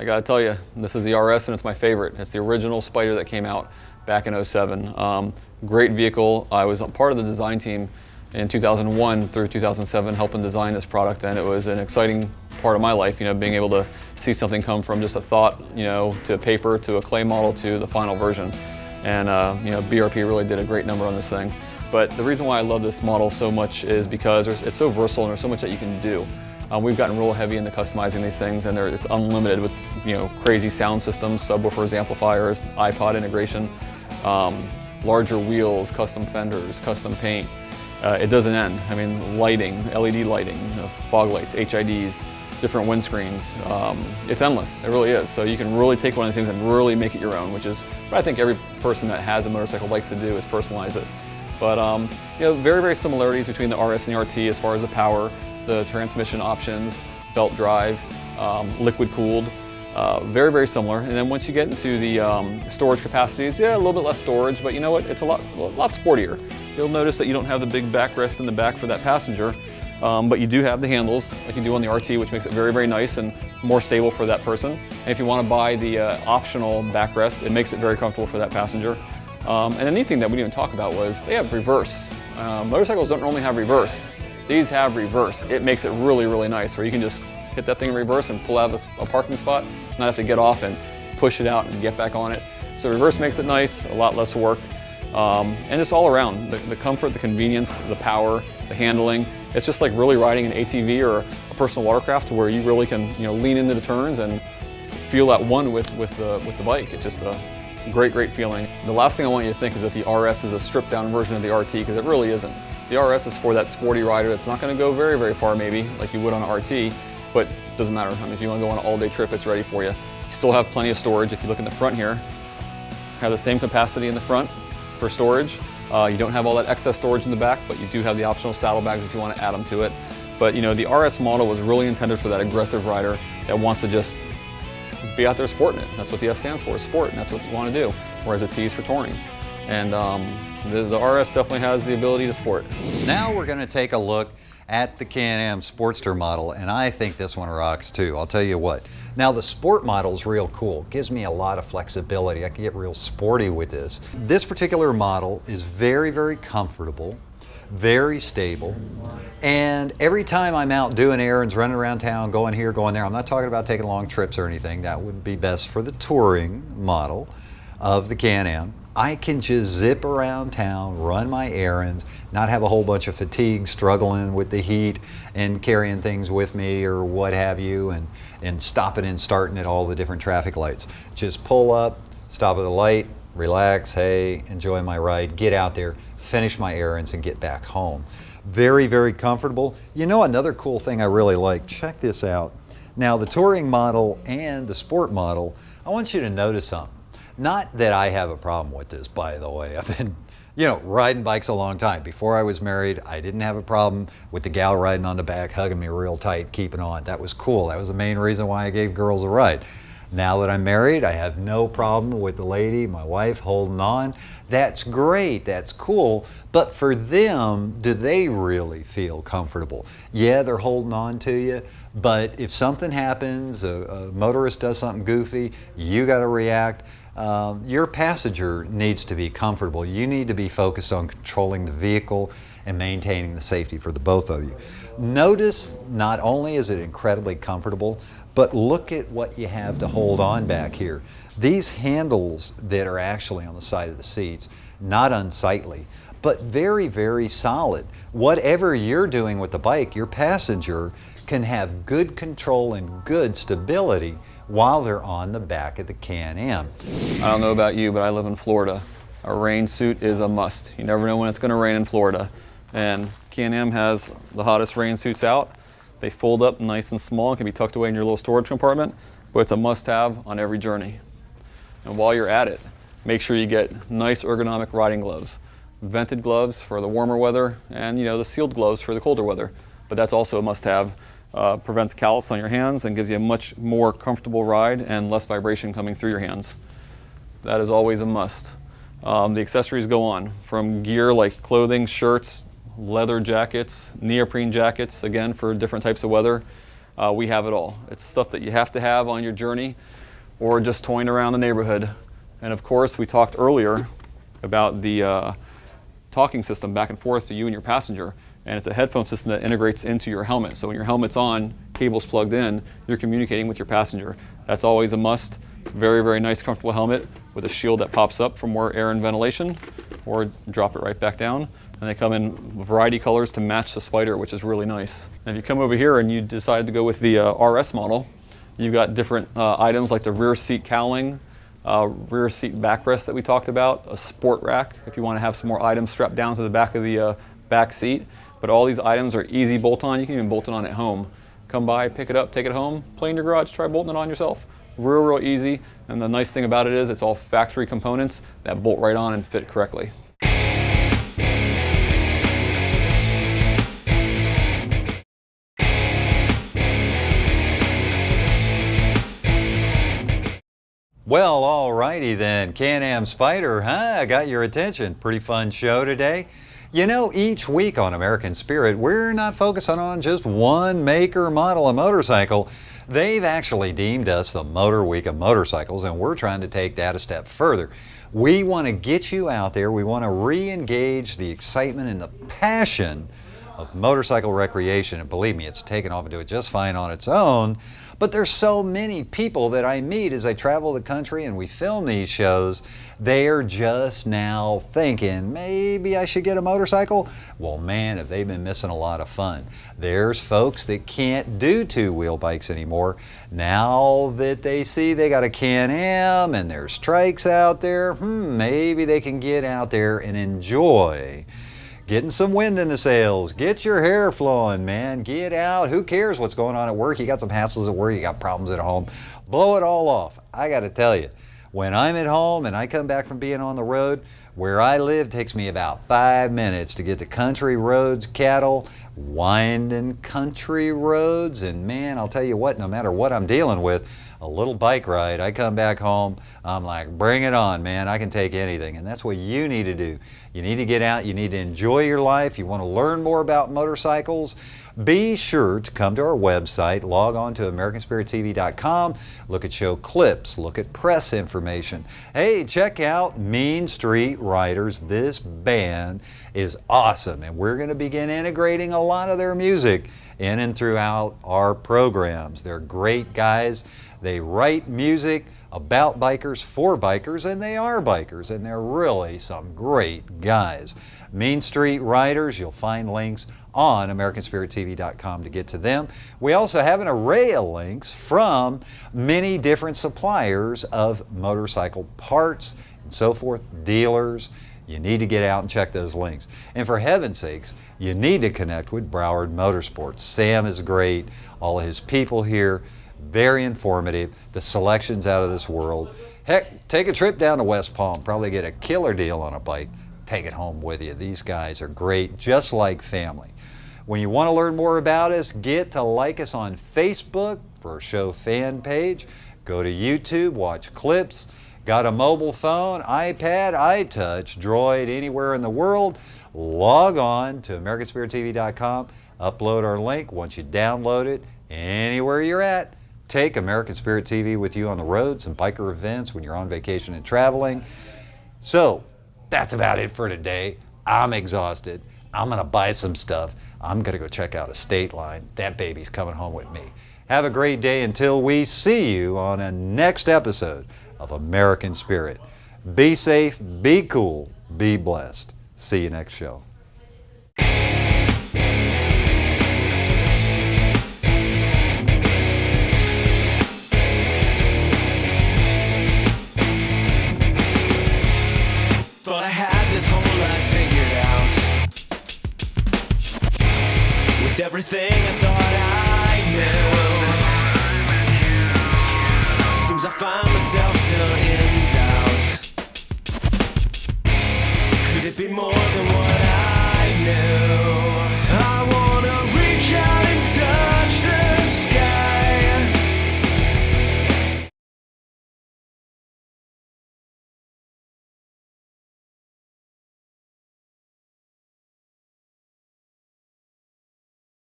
I gotta tell you, this is the RS and it's my favorite. It's the original Spyder that came out back in '07. Great vehicle. I was part of the design team in 2001 through 2007 helping design this product, and it was an exciting part of my life, you know, being able to see something come from just a thought, you know, to paper, to a clay model, to the final version. And you know, BRP really did a great number on this thing. But the reason why I love this model so much is because it's so versatile and there's so much that you can do. We've gotten real heavy into customizing these things, and it's unlimited with, you know, crazy sound systems, subwoofers, amplifiers, iPod integration, larger wheels, custom fenders, custom paint. It doesn't end. I mean, lighting, LED lighting, fog lights, HIDs, different windscreens. It's endless. It really is. So you can really take one of these things and really make it your own, which is what I think every person that has a motorcycle likes to do, is personalize it. But you know, very similarities between the RS and the RT as far as the power, the transmission options, belt drive, liquid cooled. Very similar. And then once you get into the storage capacities, yeah, a little bit less storage, but you know what? It's a lot sportier. You'll notice that you don't have the big backrest in the back for that passenger, but you do have the handles like you do on the RT, which makes it very nice and more stable for that person. And if you want to buy the optional backrest, it makes it very comfortable for that passenger. And the neat thing that we didn't even talk about was they have reverse. Motorcycles don't normally have reverse. These have reverse. It makes it really nice, where you can just hit that thing in reverse and pull out a parking spot, not have to get off and push it out and get back on it. So reverse makes it nice, a lot less work. And it's all around, the comfort, the convenience, the power, the handling. It's just like really riding an ATV or a personal watercraft, where you really can, you know, lean into the turns and feel at one with the bike. It's just a great feeling. The last thing I want you to think is that the RS is a stripped down version of the RT, because it really isn't. The RS is for that sporty rider that's not going to go very far, maybe like you would on an RT, but it doesn't matter. I mean, if you want to go on an all-day trip, it's ready for you. You still have plenty of storage. If you look in the front here, have the same capacity in the front for storage. You don't have all that excess storage in the back, but you do have the optional saddlebags if you want to add them to it. But you know, the RS model was really intended for that aggressive rider that wants to just be out there sporting it. That's what the S stands for, sport, and that's what you want to do. Whereas the T is for touring. And the RS definitely has the ability to sport. Now we're going to take a look at the Can-Am Sportster model, and I think this one rocks too. I'll tell you what. Now the Sport model is real cool. Gives me a lot of flexibility. I can get real sporty with this. This particular model is very comfortable, very stable, and every time I'm out doing errands, running around town, going here, going there, I'm not talking about taking long trips or anything. That would be best for the touring model of the Can-Am. I can just zip around town, run my errands, not have a whole bunch of fatigue, struggling with the heat and carrying things with me or what have you, and stopping and starting at all the different traffic lights. Just pull up, stop at the light, relax, hey, enjoy my ride, get out there, finish my errands, and get back home. Very comfortable. You know, another cool thing I really like, check this out. Now the touring model and the sport model, I want you to notice something. Not that I have a problem with this, by the way. I've been, you know, riding bikes a long time. Before I was married, I didn't have a problem with the gal riding on the back, hugging me real tight, keeping on. That was cool. That was the main reason why I gave girls a ride. Now that I'm married, I have no problem with the lady, my wife, holding on. That's great, that's cool, but for them, do they really feel comfortable? Yeah, they're holding on to you, but if something happens, a motorist does something goofy, you got to react. Your passenger needs to be comfortable. You need to be focused on controlling the vehicle and maintaining the safety for the both of you. Notice not only is it incredibly comfortable, but look at what you have to hold on back here. These handles that are actually on the side of the seats, not unsightly, but very solid. Whatever you're doing with the bike, your passenger can have good control and good stability while they're on the back of the Can-Am. I don't know about you, but I live in Florida. A rain suit is a must. You never know when it's going to rain in Florida. And Can-Am has the hottest rain suits out. They fold up nice and small and can be tucked away in your little storage compartment, but it's a must-have on every journey. And while you're at it, make sure you get nice ergonomic riding gloves. Vented gloves for the warmer weather, and you know, the sealed gloves for the colder weather. But that's also a must-have. Prevents callus on your hands and gives you a much more comfortable ride and less vibration coming through your hands. That is always a must. The accessories go on from gear like clothing, shirts, leather jackets, neoprene jackets, again for different types of weather. we have it all. It's stuff that you have to have on your journey or just toying around the neighborhood. And of course, we talked earlier about the talking system back and forth to you and your passenger. And it's a headphone system that integrates into your helmet. So when your helmet's on, cable's plugged in, you're communicating with your passenger. That's always a must. Very, very nice, comfortable helmet with a shield that pops up for more air and ventilation, or drop it right back down. And they come in a variety of colors to match the Spyder, which is really nice. And if you come over here and you decide to go with the RS model, you've got different items like the rear seat cowling, rear seat backrest that we talked about, a sport rack if you want to have some more items strapped down to the back of the back seat. But all these items are easy bolt-on. You can even bolt it on at home. Come by, pick it up, take it home, play in your garage, try bolting it on yourself. Real easy. And the nice thing about it is it's all factory components that bolt right on and fit correctly. Well, alrighty then, Can-Am Spyder, huh? Got your attention. Pretty fun show today. You know, each week on American Spirit, we're not focusing on just one make or model of motorcycle. They've actually deemed us the Motor Week of Motorcycles, and we're trying to take that a step further. We want to get you out there. We want to re-engage the excitement and the passion of motorcycle recreation. And believe me, it's taken off and do it just fine on its own. But there's so many people that I meet as I travel the country and we film these shows, they're just now thinking, maybe I should get a motorcycle. Well, man, have they been missing a lot of fun. There's folks that can't do two-wheel bikes anymore. Now that they see they got a Can-Am and there's trikes out there, maybe they can get out there and enjoy getting some wind in the sails. Get your hair flowing, man. Get out. Who cares what's going on at work? You got some hassles at work. You got problems at home. Blow it all off. I got to tell you, when I'm at home and I come back from being on the road, where I live takes me about 5 minutes to get to country roads, cattle, winding country roads. And man, I'll tell you what, no matter what I'm dealing with, a little bike ride, I come back home, I'm like, bring it on, man. I can take anything. And that's what you need to do. You need to get out. You need to enjoy your life. You want to learn more about motorcycles. Be sure to come to our website, log on to AmericanSpiritTV.com, look at show clips, look at press information. Hey, check out Mean Street Riders. This band is awesome, and we're going to begin integrating a lot of their music in and throughout our programs. They're great guys. They write music about bikers for bikers, and they are bikers, and they're really some great guys. Mean Street Riders, you'll find links on AmericanSpiritTV.com to get to them. We also have an array of links from many different suppliers of motorcycle parts and so forth, dealers. You need to get out and check those links. And for heaven's sakes, you need to connect with Broward Motorsports. Sam is great, all of his people here, very informative. The selection's out of this world. Heck, take a trip down to West Palm, probably get a killer deal on a bike. Take it home with you. These guys are great, just like family. When you want to learn more about us, get to like us on Facebook for our show fan page. Go to YouTube, watch clips. Got a mobile phone, iPad, iTouch, Droid, anywhere in the world, log on to AmericanSpiritTV.com, upload our link. Once you download it, anywhere you're at, take American Spirit TV with you on the roads and biker events when you're on vacation and traveling. So, that's about it for today. I'm exhausted. I'm going to buy some stuff. I'm going to go check out a State Line. That baby's coming home with me. Have a great day until we see you on a next episode of American Spirit. Be safe, be cool, be blessed. See you next show. Thought I had this whole life figured out. With everything I thought I knew, seems I find myself still in doubt. Could it be more than what